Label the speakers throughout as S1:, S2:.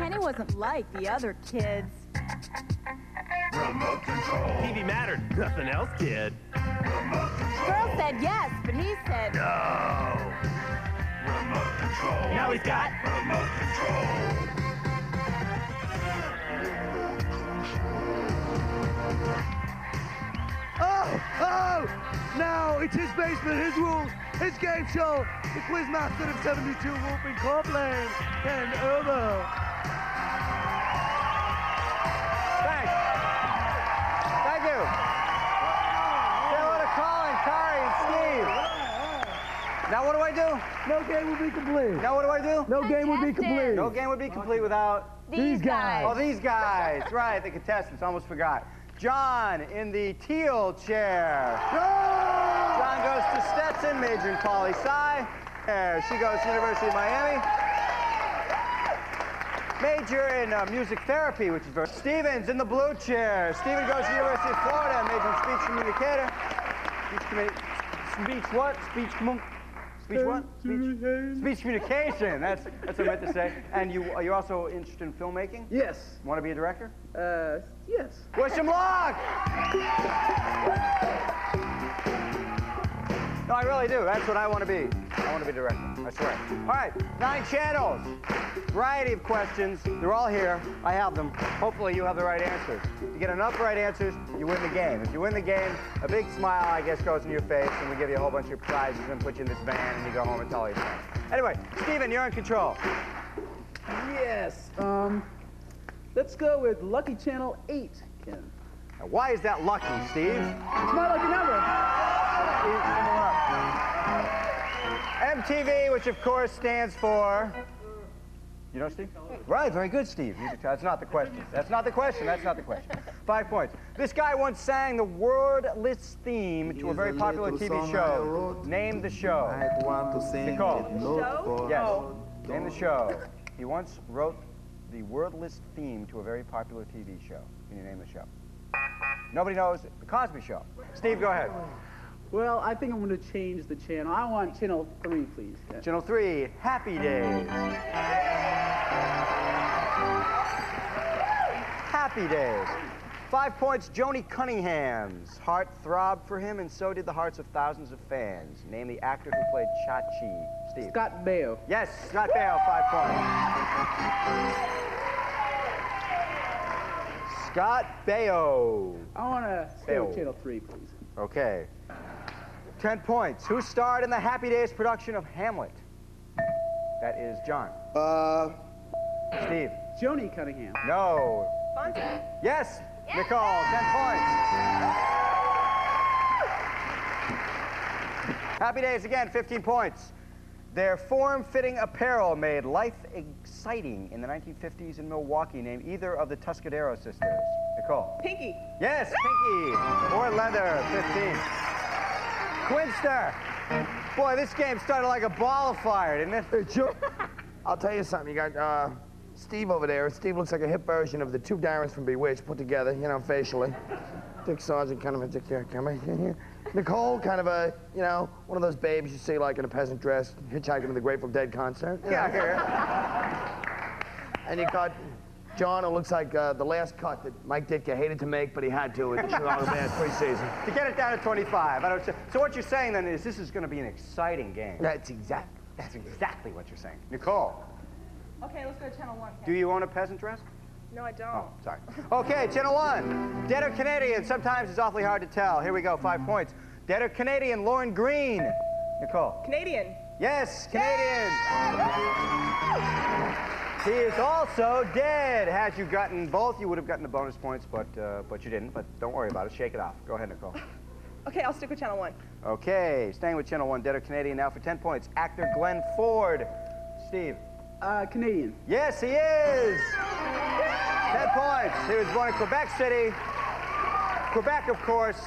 S1: Kenny wasn't like the other kids.
S2: Remote control.
S3: TV mattered. Nothing else did.
S1: Girl said yes, but he said
S2: No. Remote control.
S3: Now he's got
S2: remote control.
S4: Oh! Now it's his basement, his rules, his game show. The Quizmaster of 72, Wolfing Copeland, Ken Erber.
S5: Thanks. Thank you. Say hello to Colin, Kari, and Steve. Now what do I do?
S4: No game would be complete.
S5: Now what do I do?
S4: No game would be complete.
S5: No game would be complete without
S1: these guys.
S5: Oh, these guys. Right, the contestants. Almost forgot. John in the teal chair. John goes to Stetson, major in poli-sci. She goes to University of Miami. Major in music therapy, which is very... Steven's in the blue chair. Steven goes to University of Florida, major in speech communicator. Speech what? Speech what? Speech communication. That's what I meant to say. And you're also interested in filmmaking?
S4: Yes.
S5: Want to be a director?
S4: Yes.
S5: Wish him luck! No, I really do. That's what I want to be. I want to be a director. I swear. All right, 9 channels. Variety of questions. They're all here. I have them. Hopefully you have the right answers. If you get enough right answers, you win the game. If you win the game, a big smile, I guess, goes in your face, and we give you a whole bunch of prizes and put you in this van, and you go home and tell all your friends. Anyway, Steven, you're in control.
S6: Yes. Let's go with Lucky Channel 8, Ken.
S5: Now, why is that lucky, Steve?
S6: It's my lucky number.
S5: MTV, which of course stands for... You know, Steve? Right, very good, Steve. That's not the question. That's not the question. That's not the question. 5 points. This guy once sang the wordless theme to a very popular TV show. Name the show. Nicole.
S6: Show?
S5: Yes. Name the show. He once wrote the wordless theme to a very popular TV show. Can you name the show? Nobody knows. The Cosby Show. Steve, go ahead.
S6: Well, I think I'm going to change the channel. I want Channel 3, please. Ken.
S5: Channel 3, Happy Days. Happy Days. 5 points, Joni Cunningham's heart throbbed for him, and so did the hearts of thousands of fans. Name the actor who played Chachi. Steve.
S6: Scott Baio.
S5: Yes, Scott Baio, 5 points. Scott Baio.
S6: I want to stay with Channel 3, please.
S5: Okay. 10 points. Who starred in the Happy Days production of Hamlet? That is John. Steve.
S6: Joni Cunningham.
S5: No.
S1: Fonzie.
S5: Yes, Nicole, 10 points. Happy Days again, 15 points. Their form-fitting apparel made life exciting in the 1950s in Milwaukee. Name either of the Tuscadero sisters. Nicole.
S1: Pinky.
S5: Yes, Pinky. Or Leather, 15. Quinster. Boy, this game started like a ball of fire, didn't it?
S4: Hey, Joe, I'll tell you something. You got Steve over there. Steve looks like a hip version of the 2 Darrens from Bewitched put together, you know, facially. Dick Sargent, kind of a Dick here. Nicole, kind of a, you know, one of those babes you see like in a peasant dress, hitchhiking to the Grateful Dead concert.
S5: Yeah, here.
S4: And you got John, who looks like the last cut that Mike Ditka hated to make, but he had to at the Chicago Bears preseason.
S5: To get it down to 25. I don't, so what you're saying then is this is going to be an exciting game.
S4: That's
S5: exactly what you're saying. Nicole.
S1: Okay, let's go to Channel 1.
S5: Do you own a peasant dress?
S1: No, I don't.
S5: Oh, sorry. Okay, Channel 1. Dead or Canadian? Sometimes it's awfully hard to tell. Here we go, 5 points. Dead or Canadian? Lauren Green. Nicole.
S1: Canadian.
S5: Yes, Canadian. He is also dead. Had you gotten both, you would have gotten the bonus points, but you didn't. But don't worry about it. Shake it off. Go ahead, Nicole.
S1: Okay, I'll stick with Channel 1.
S5: Okay, staying with Channel 1. Dead or Canadian now for 10 points. Actor Glenn Ford. Steve.
S6: Canadian.
S5: Yes, he is. 10 points. He was born in Quebec City. Quebec, of course,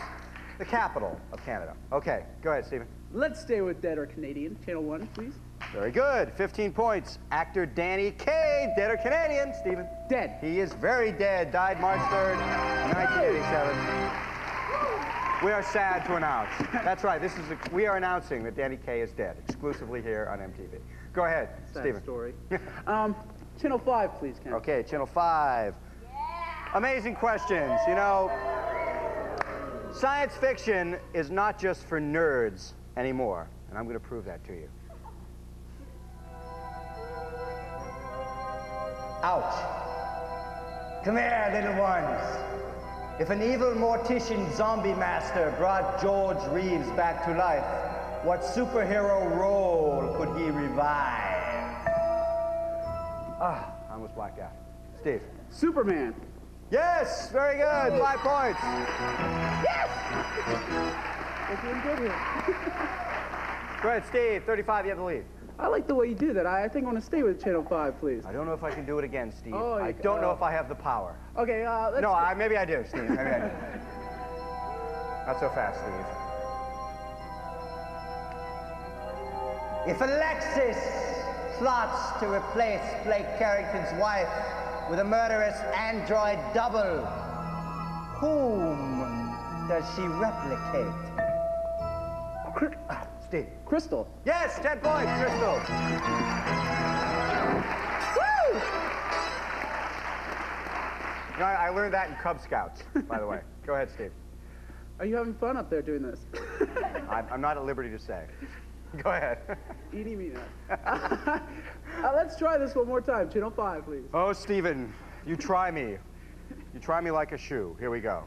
S5: the capital of Canada. Okay, go ahead, Stephen.
S6: Let's stay with Dead or Canadian. Channel 1, please.
S5: Very good. 15 points. Actor Danny Kaye, dead or Canadian, Stephen?
S6: Dead.
S5: He is very dead. Died March 3rd, 1987. We are sad to announce. That's right. We are announcing that Danny Kaye is dead, exclusively here on MTV. Go ahead,
S6: Sad
S5: Steven.
S6: story. Channel 5, please, Ken.
S5: Okay, Channel 5. Amazing questions. You know, science fiction is not just for nerds anymore, and I'm going to prove that to you.
S7: Ouch. Come here, little ones. If an evil mortician zombie master brought George Reeves back to life, what superhero role could he revive?
S5: I almost blacked out. Steve.
S6: Superman.
S5: Yes, very good. 5 points.
S6: We're doing good here.
S5: Go ahead, Steve. 35, you have the lead.
S6: I like the way you do that. I think I want to stay with Channel 5, please.
S5: I don't know if I can do it again, Steve.
S6: Oh,
S5: I don't know if I have the power.
S6: Okay, let's...
S5: No, maybe I do, Steve. Maybe I do. Not so fast, Steve.
S7: If Alexis plots to replace Blake Carrington's wife with a murderous android double, whom does she replicate?
S5: Steve.
S6: Crystal.
S5: Yes, 10 points, Crystal.
S6: Woo!
S5: You know, I learned that in Cub Scouts, by the way. Go ahead, Steve.
S6: Are you having fun up there doing this?
S5: I'm not at liberty to say. Go ahead.
S6: Eeny meeny. Let's try this one more time. Channel 5, please.
S5: Oh, Stephen, you try me. You try me like a shoe. Here we go.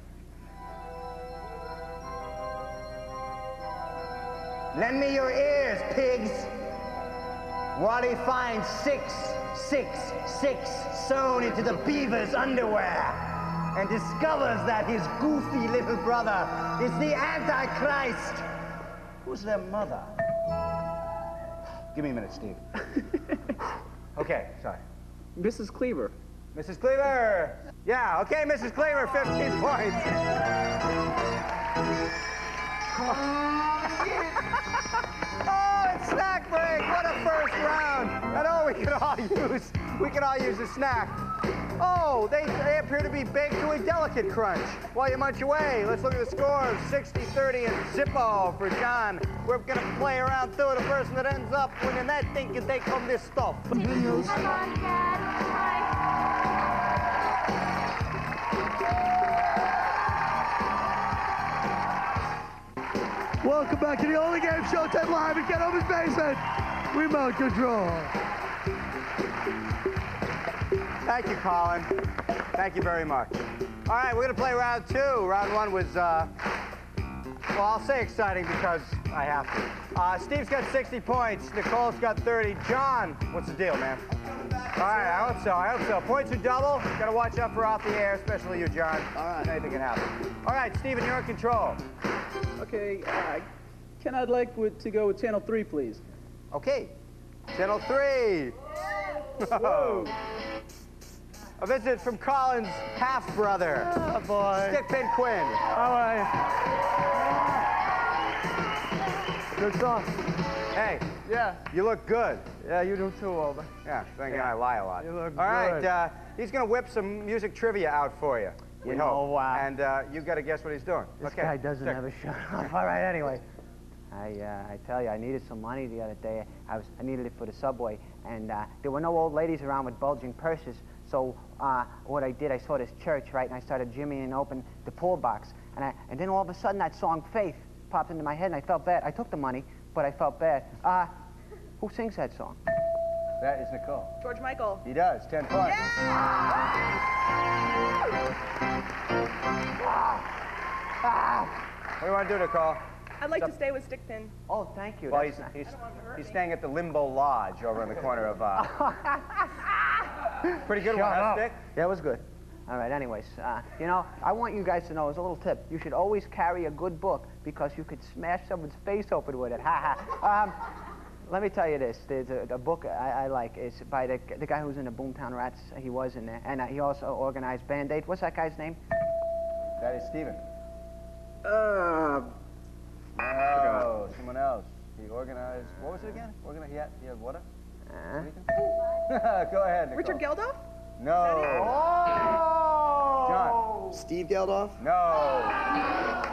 S7: Lend me your ears, pigs. Wally finds 666 sewn into the beaver's underwear and discovers that his goofy little brother is the Antichrist. Who's their mother? Give me a minute, Steve.
S5: Okay, sorry.
S6: Mrs. Cleaver.
S5: Mrs. Cleaver. Yeah, okay, Mrs. Cleaver, 15 points. Oh, it's snack break. What a first round. And oh, we could all use a snack. Oh, they appear to be baked to a delicate crunch. While you munch away, let's look at the scores. 60-30 and Zippo for John. We're gonna play around through the person that ends up winning that thing can take home this stuff.
S1: Come on, Dad.
S8: Welcome back to the only game Showtime Live in Ken Omen's basement. Remote control.
S5: Thank you, Colin. Thank you very much. All right, we're going to play round 2. Round 1 was, well, I'll say exciting because I have to. Steve's got 60 points. Nicole's got 30. John, what's the deal, man? All right, I hope so. I hope so. Points are double. Got to watch out for off the air, especially you, John. All right. Anything can happen. All right, Steven, you're in control.
S6: Okay, Ken, I'd like to go with Channel 3, please.
S5: Okay. Channel 3. Whoa. A visit from Colin's half-brother.
S8: Oh, boy.
S5: Stickpin Quinn.
S8: How are you? Good song.
S5: Hey,
S8: Yeah.
S5: you look good.
S8: Yeah, you do too, Wilbur.
S5: Yeah, then again, I lie a lot.
S8: You look
S5: All
S8: good.
S5: right, he's going to whip some music trivia out for you. We
S8: You
S5: hope.
S8: know,
S5: And you've got to guess what he's doing.
S9: This
S5: okay.
S9: guy doesn't
S5: Stick.
S9: ever shut up. All right, anyway. I tell you, I needed some money the other day. I needed it for the subway, and there were no old ladies around with bulging purses. So what I did, I saw this church, right, and I started jimmying and opened the pull box, and then all of a sudden that song "Faith" popped into my head, and I felt bad. I took the money, but I felt bad. Who sings that song?
S5: That is Nicole.
S1: George Michael.
S5: He does. 10 points. What do you want to do, Nicole?
S1: I'd like to stay with Stickpin.
S9: Oh, thank you.
S5: Well,
S9: That's nice.
S5: he's staying at the Limbo Lodge over in the corner of. Pretty good one, huh, Stick?
S9: Yeah, it was good. All right, anyways, you know, I want you guys to know, as a little tip, you should always carry a good book because you could smash someone's face open with it. Ha ha. Let me tell you this. There's a book I like. It's by the guy who's in the Boomtown Rats. He was in there. And he also organized Band-Aid. What's that guy's name?
S5: That is Steven.
S6: Uh,
S5: Oh, someone else. He organized. What was it again? He had what? Go ahead, Nicole.
S1: Richard Geldof?
S5: No. John.
S4: Steve Geldof?
S5: No.